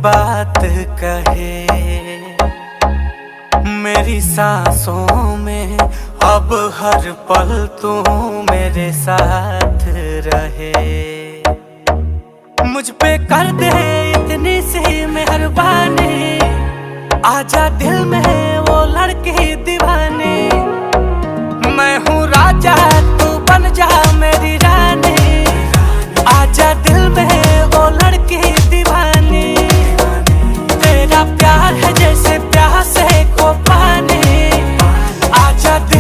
बात कहे। मेरी सांसों में अब हर पल तू मेरे साथ रहे। मुझ पे कर दे इतनी सी मेहरबानी, आजा दिल में वो लड़की दीवानी।